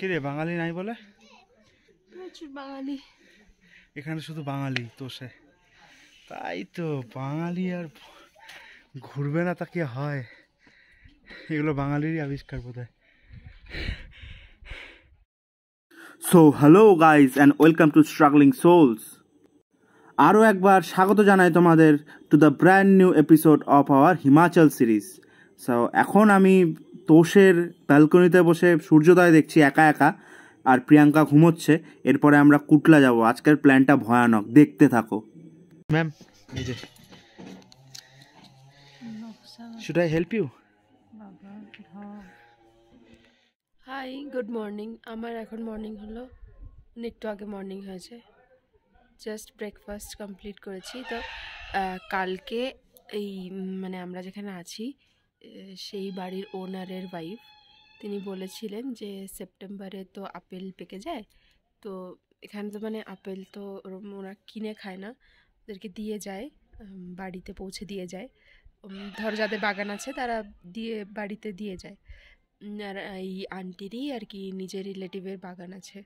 কে রে বাঙালি নাই বলে? প্রচুর বাঙালি এখানে, শুধু বাঙালি তোষে। তাই তো, বাঙালি আর ঘুরবে না তা কি হয়? এগুলো বাঙালিরই আবিষ্কার বোধহয়। So hello guys and welcome to struggling souls. আরও একবার স্বাগত জানাই তোমাদের to the brand new episode of our Himachal series. So এখন আমি তোষের ব্যালকনিতে বসে সূর্যোদয় দেখছি একা একা, আর প্রিয়াঙ্কা ঘুমোচ্ছে। এরপরে আমরা কুটলা যাব। আজকের প্ল্যানটা ভয়ানক, দেখতে থাকো। ম্যাম, এই যে, should I help you? Hi, good morning. আমার এখন মর্নিং হলো, একটু আগে মর্নিং হয়েছে। জাস্ট ব্রেকফাস্ট কমপ্লিট করেছি। তো কালকে এই মানে আমরা যেখানে আছি সেই বাড়ির ওনারের ওয়াইফ, তিনি বলেছিলেন যে সেপ্টেম্বরে তো আপেল পেকে যায়। তো এখানে তো মানে আপেল তো ওরা কিনে খায় না, ওদেরকে দিয়ে যায়, বাড়িতে পৌঁছে দিয়ে যায়। ধর যাদের বাগান আছে তারা বাড়িতে দিয়ে যায়। আর এই আন্টিরই আর কি নিজের রিলেটিভের বাগান আছে।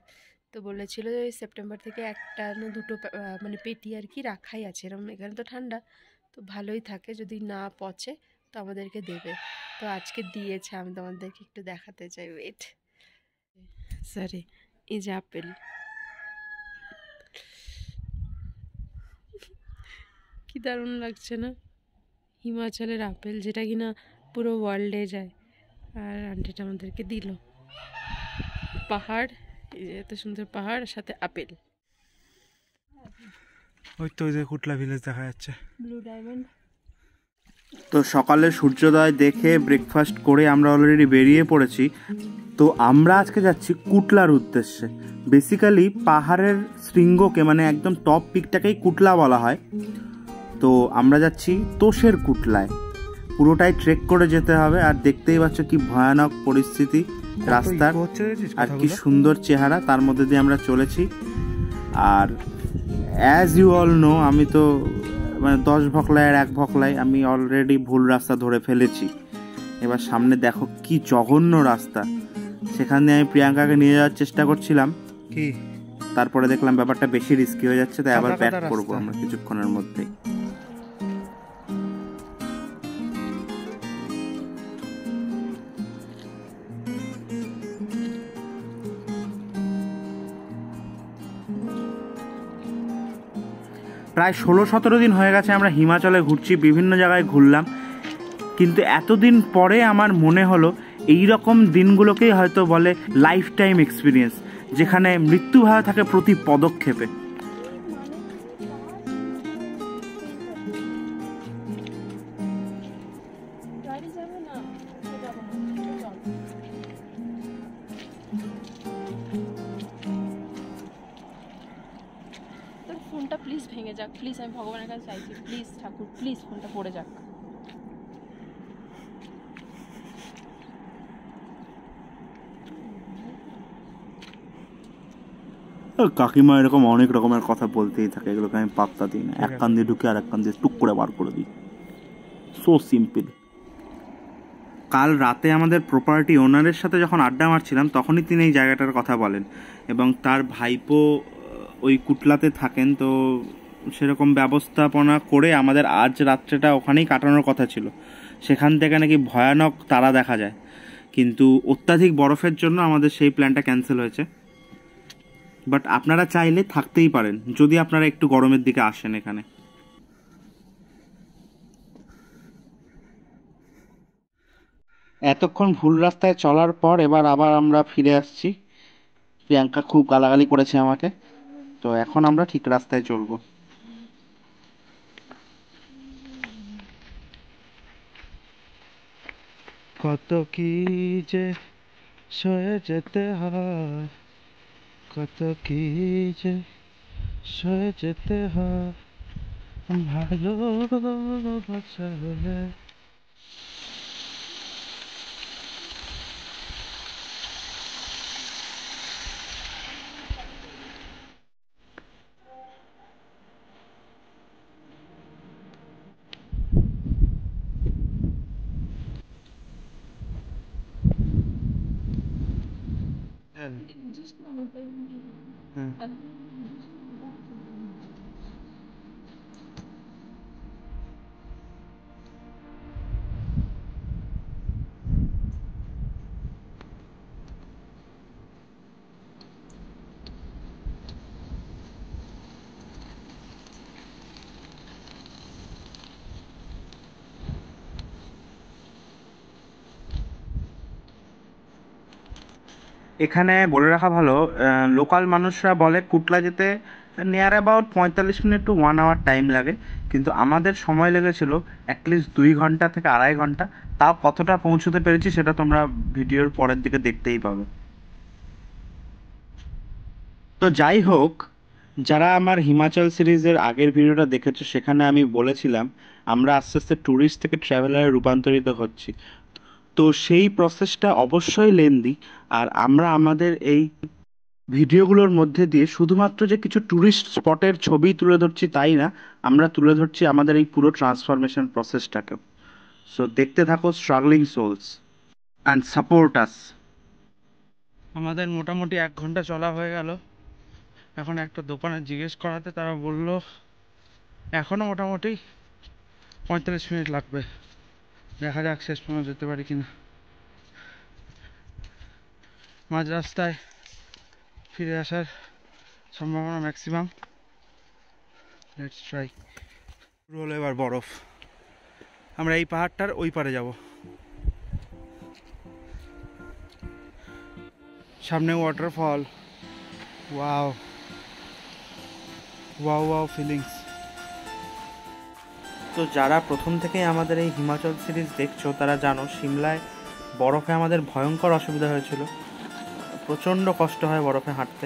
তো বলেছিল যে সেপ্টেম্বর থেকে একটা না দুটো মানে পেটি আর কি রাখাই আছে। এরকম এখানে তো ঠান্ডা, তো ভালোই থাকে, যদি না পচে তো আমাদেরকে দেবে। তো আজকে দিয়েছে, আমি তোমাদেরকে একটু দেখাতে চাই, ওয়েট। সরি, এই যে আপেল, কি দারুণ লাগছে না? হিমাচলের আপেল, যেটা কিনা পুরো ওয়ার্ল্ডে যায়। আর আন্টিটা আমাদেরকে দিল। পাহাড়, এত সুন্দর পাহাড়, সাথে আপেল। ওই তো, ওই যে কুটলা ভিলেজ দেখা যাচ্ছে, ব্লু ডায়মন্ড। তো সকালে সূর্যোদয় দেখে ব্রেকফাস্ট করে আমরা অলরেডি বেরিয়ে পড়েছি। তো আমরা আজকে যাচ্ছি কুটলার উদ্দেশ্যে। বেসিক্যালি পাহাড়ের শৃঙ্গকে, মানে একদম টপ পিকটাকেই কুটলা বলা হয়। তো আমরা যাচ্ছি তোষের কুটলায়। পুরোটাই ট্রেক করে যেতে হবে। আর দেখতেই পাচ্ছ কি ভয়ানক পরিস্থিতি রাস্তার, আর কি সুন্দর চেহারা, তার মধ্যে দিয়ে আমরা চলেছি। আর অ্যাজ ইউ অল নো, আমি তো মানে 10 ভকলায় আর 1 ভকলায় আমি অলরেডি ভুল রাস্তা ধরে ফেলেছি। এবার সামনে দেখো কি জঘন্য রাস্তা। সেখানে আমি প্রিয়াঙ্কাকে নিয়ে যাওয়ার চেষ্টা করছিলাম, কি তারপরে দেখলাম ব্যাপারটা বেশি রিস্কি হয়ে যাচ্ছে, তাই আবার ব্যাক করবো আমরা কিছুক্ষণের মধ্যেই। প্রায় 16-17 দিন হয়ে গেছে আমরা হিমাচলে ঘুরছি, বিভিন্ন জায়গায় ঘুরলাম, কিন্তু এতদিন পরে আমার মনে হলো এই রকম দিনগুলোকেই হয়তো বলে লাইফ টাইম এক্সপিরিয়েন্স, যেখানে মৃত্যু ভয় থাকে প্রতি পদক্ষেপে। ফোনটা প্লিজ ভেঙে যাক, প্লিজ, আমি ভগবানের কাছে চাইছি, প্লিজ ঠাকুর, প্লিজ ফোনটা পড়ে যাক। কাকিমা এরকম অনেক রকমের কথা বলতেই থাকে, এগুলোকে আমি পাত্তা দিই না। এক কান দিয়ে ঢুকে আর এক কান দিয়ে টুক করে বার করে দিই। So simple. কাল রাতে আমাদের প্রপার্টি ওনারের সাথে যখন আড্ডা মারছিলাম, তখনই তিনি এই জায়গাটার কথা বলেন, এবং তার ভাইপো ওই কুটলাতে থাকেন। তো সেরকম ব্যবস্থাপনা করে আমাদের আজ রাত্রেটা ওখানেই কাটানোর কথা ছিল। সেখান থেকে নাকি ভয়ানক তারা দেখা যায়, কিন্তু অত্যাধিক বরফের জন্য আমাদের সেই প্ল্যানটা ক্যান্সেল হয়েছে। বাট আপনারা চাইলে থাকতেই পারেন, যদি আপনারা একটু গরমের দিকে আসেন এখানে। এতক্ষণ ভুল রাস্তায় চলার পর এবার আবার আমরা ফিরে আসছি। প্রিয়াঙ্কা খুব গালাগালি করেছে আমাকে, তো এখন আমরা ঠিক রাস্তায় চলবো। কত কি যে সয়ে যেতে হয়, কত কি যে সয়ে যেতে হয় ভালোবাসা হলে। এখানে বলে রাখা ভালো, লোকাল মানুষরা বলে কুটলা যেতে near about 45 minute to 1 hour time লাগে, কিন্তু আমাদের সময় লেগেছিল অ্যাটলিস্ট 2 ঘন্টা থেকে 2.5 ঘন্টা। তাও কতটা পৌঁছতে পেরেছি সেটা তোমরা ভিডিওর পরের দিকে দেখতেই পাবে। তো যাই হোক, যারা আমার হিমাচল সিরিজের আগের ভিডিওটা দেখেছো সেখানে আমি বলেছিলাম আমরা আস্তে আস্তে ট্যুরিস্ট থেকে ট্রাভেলারে রূপান্তরিত হচ্ছি। তো সেই প্রসেসটা অবশ্যই লেন্দি, আর আমরা আমাদের এই ভিডিওগুলোর মধ্যে দিয়ে শুধুমাত্র যে কিছু ট্যুরিস্ট স্পটের ছবি তুলে ধরছি তাই না, আমরা তুলে ধরছি আমাদের এই পুরো ট্রান্সফরমেশন প্রসেসটাকেও। সো দেখতে থাকো struggling souls and support us. আমাদের মোটামুটি 1 ঘন্টা চলা হয়ে গেল। এখন একটা দোকানে জিজ্ঞেস করাতে তারা বলল এখনও মোটামুটি 45 মিনিট লাগবে। দেখা যাক শেষ পর্যন্ত যেতে পারি কিনা। মাঝ রাস্তায় ফিরে আসার সম্ভাবনা ম্যাক্সিমাম। Let's try. শুরু হলো এবার বরফ। আমরা এই পাহাড়টার ওই পারে যাব। সামনে waterfall. Wow wow wow feelings. তো যারা প্রথম থেকেই আমাদের এই হিমাচল সিরিজ দেখছো তারা জানো সিমলায় বরফে আমাদের ভয়ঙ্কর অসুবিধা হয়েছিল। প্রচণ্ড কষ্ট হয় বরফে হাঁটতে,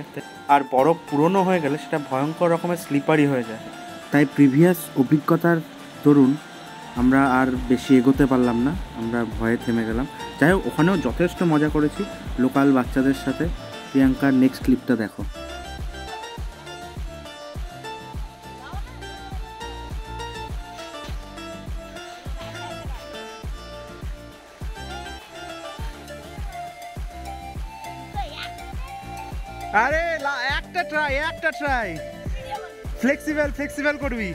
আর বরফ পুরনো হয়ে গেলে সেটা ভয়ঙ্কর রকমের স্লিপারি হয়ে যায়। তাই প্রিভিয়াস অভিজ্ঞতার দরুন আমরা আর বেশি এগোতে পারলাম না, আমরা ভয়ে থেমে গেলাম। যাই হোক, ওখানেও যথেষ্ট মজা করেছি লোকাল বাচ্চাদের সাথে। প্রিয়াঙ্কার নেক্সট ক্লিপটা দেখো। আরে একটা ট্রাই ফ্লেক্সিবল করবি।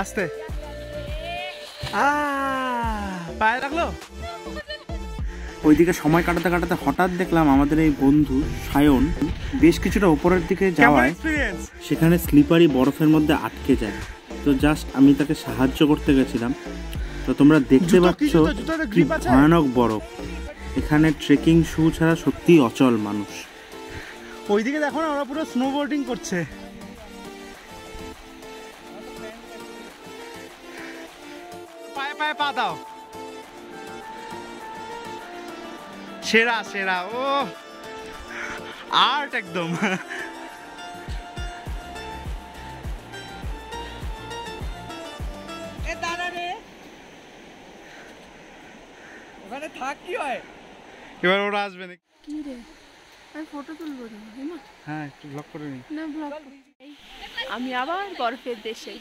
আস্তে পায়ে লাগলো। ওইদিকে সময় কাটাতে কাটাতে হঠাৎ দেখলাম আমাদের এই বন্ধু সায়ন বেশ কিছুটা উপরের দিকে যাওয়ায় সেখানে স্লিপারি বরফের মধ্যে আটকে যায়। তো জাস্ট আমি তাকে সাহায্য করতে গেছিলাম। তো তোমরা দেখতে পাচ্ছ কি ভয়ানক বরফ। এখানে ট্রেকিং শু ছাড়া সত্যিই অচল মানুষ। ওইদিকে দেখো না, ওরা পুরো স্নোবোর্ডিং করছে। পায়ে পায়ে পা দাও। সেরা ও আর্ট একদম। ওখানে থাক কি হয়, এবার ওরা আসবে না। কি রে, আমি ফটো তুলবো না? হ্যাঁ, একটু ব্লগ করে নি। না ব্লগ। আমি আবার বরফের দেশে।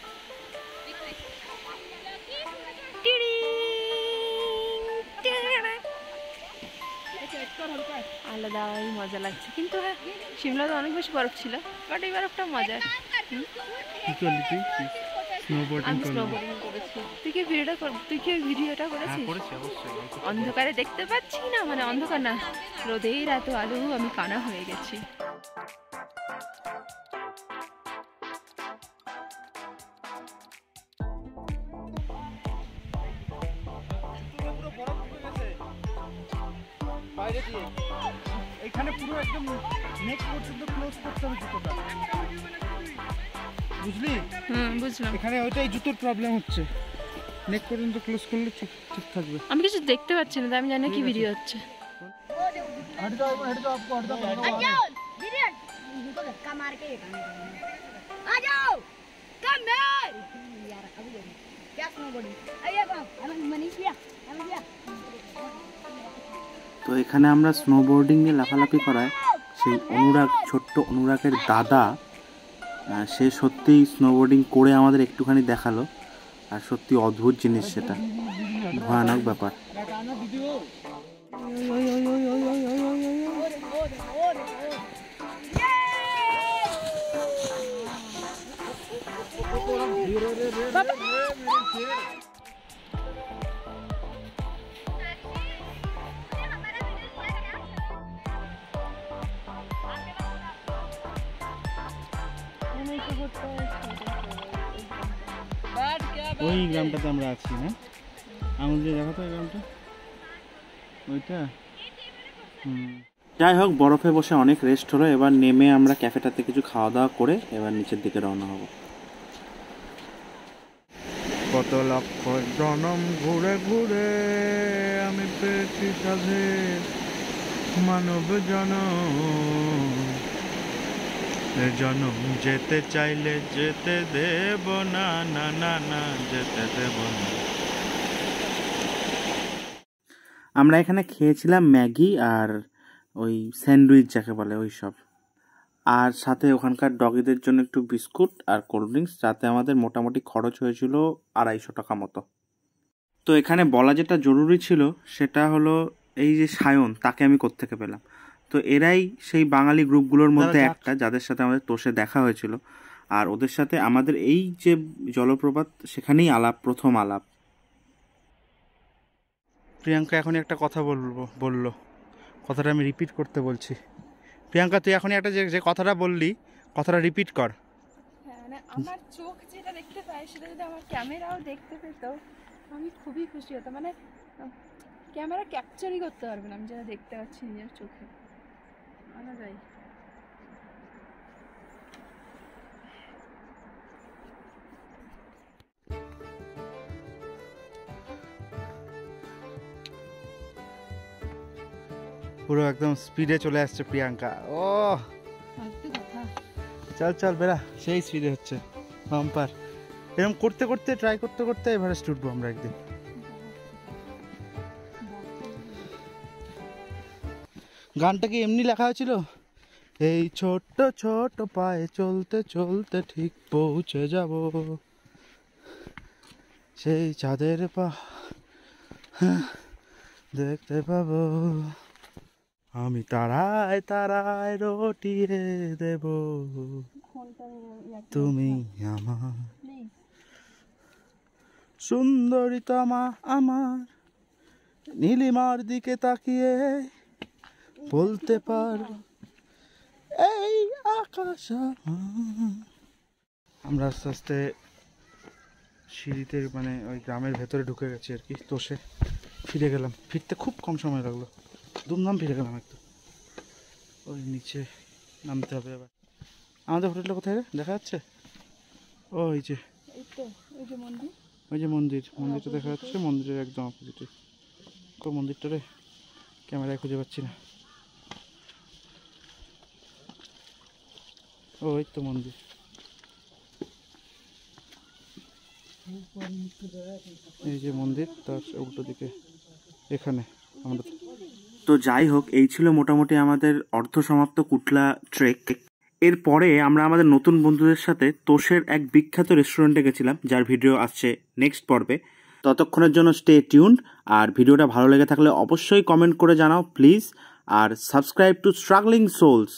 আলাদাই মজা লাগছে, কিন্তু হ্যাঁ সিমলাতে অনেক বেশি বরফ ছিল, বাট এই বরফটা মজার। কি করলি তুই? আমি স্নোবোর্ডিং করেছি। তুই কি ভিডিওটা করেছিস? অন্ধকারে দেখতে পাচ্ছি না, মানে অন্ধকার না, রোদের এত আলো, আমি কানা হয়ে গেছি। এখানে পুরো একদম নেক পর্যন্ত ক্লোজ করতে হবে জুতোটা, বুঝলি? বুঝলাম। এখানে ওইটাই জুতোর প্রবলেম হচ্ছে, নেক পর্যন্ত ক্লোজ করলে ঠিক থাকবে। আমি কিছু দেখতে পাচ্ছি না, আমি জানি কি ভিডিও হচ্ছে। তো এখানে আমরা স্নোবোর্ডিং নিয়ে লাফালাফি করায় সেই অনুরাগ, ছোট্ট অনুরাগের দাদা, সে সত্যিই স্নোবোর্ডিং করে আমাদের একটুখানি দেখালো। আর সত্যি অদ্ভুত জিনিস, সেটা ভয়ানক ব্যাপার। ওই গ্রামটাতে আমরা আছি না, আঙুল দিয়ে দেখাতো ওই গ্রামটা, ওইটা। যাই হোক, বরফে বসে অনেক রেস্ট হলো। এবার নেমে আমরা ক্যাফেটাতে কিছু খাওয়া দাওয়া করে এবার নিচের দিকে রওনা হব। কত লক্ষ জনম ঘুরে ঘুরে আমি পেয়েছি সাধে মানব জনম যেতে চাইলে যেতে দেব না, না না না যেতে দেব না। আমরা এখানে খেয়েছিলাম ম্যাগি আর ওই স্যান্ডউইচ যাকে বলে ওই সব, আর সাথে ওখানকার ডগিদের জন্য একটু বিস্কুট আর কোল্ড ড্রিঙ্কস, যাতে আমাদের মোটামুটি খরচ হয়েছিল 250 টাকা মতো। তো এখানে বলা যেটা জরুরি ছিল সেটা হলো এই যে সায়ন, তাকে আমি কোত্থেকে পেলাম। তো এরাই সেই বাঙালি গ্রুপগুলোর মধ্যে একটা, যাদের সাথে আমাদের তোষে দেখা হয়েছিল, আর ওদের সাথে আমাদের এই যে জলপ্রপাত সেখানেই প্রথম আলাপ। প্রিয়াঙ্কা এখনই একটা কথা বললো, কথাটা আমি রিপিট করতে বলছি। প্রিয়াঙ্কা, তুই এখনই একটা যে কথাটা বললি, কথাটা রিপিট কর। হ্যাঁ, মানে আমার চোখ যেটা দেখতে পায় সেটা যদি আমার ক্যামেরাও দেখতে পেত আমি খুবই খুশি হতাম। মানে ক্যামেরা ক্যাপচারই করতে পারবে না আমি যেটা দেখতে পাচ্ছি নিজের চোখে, আলাদাই। পুরো একদম স্পিডে চলে আসছে প্রিয়াঙ্কা। ও চল চল বেড়া, সেই স্পিডে হচ্ছে বাম্পার। এরকম করতে করতে ট্রাই করতে করতে এভারেস্ট উঠবো আমরা একদিন। গানটা কি এমনি লেখা হয়েছিল? এই ছোট্ট ছোট পায়ে চলতে চলতে ঠিক পৌঁছে যাব সেই চাঁদের পা দেখতে পাবো, আমি তারায় তারায় রটিয়ে দেব তুমি আমার সুন্দরীতমা আমার, নীলিমার দিকে তাকিয়ে বলতে পারো এই আকাশ। আমরা আস্তে আস্তে সিঁড়িতে মানে ওই গ্রামের ভেতরে ঢুকে গেছি আর কি। তোষে ফিরে গেলাম, ফিরতে খুব কম সময় লাগলো, দুমদাম ফিরে গেলাম একটু। ওই নিচে নামতে হবে আবার। আমাদের হোটেলটা কোথায় দেখা যাচ্ছে? ওই যে মন্দিরটা দেখা যাচ্ছে, মন্দিরের একদম অপোজিটে। মন্দিরটা রে ক্যামেরায় খুঁজে পাচ্ছি না। ওই তো মন্দির, এই যে মন্দির, তার উল্টো দিকে এখানে আমরা। তো যাই হোক, এই ছিল মোটামুটি আমাদের অর্ধসমাপ্ত কুটলা ট্রেক। এরপরে আমরা আমাদের নতুন বন্ধুদের সাথে তোষের এক বিখ্যাত রেস্টুরেন্টে গেছিলাম, যার ভিডিও আসছে নেক্সট পর্বে। ততক্ষণের জন্য স্টে টিউনড, আর ভিডিওটা ভালো লেগে থাকলে অবশ্যই কমেন্ট করে জানাও প্লিজ, আর সাবস্ক্রাইব টু স্ট্রাগলিং সোলস।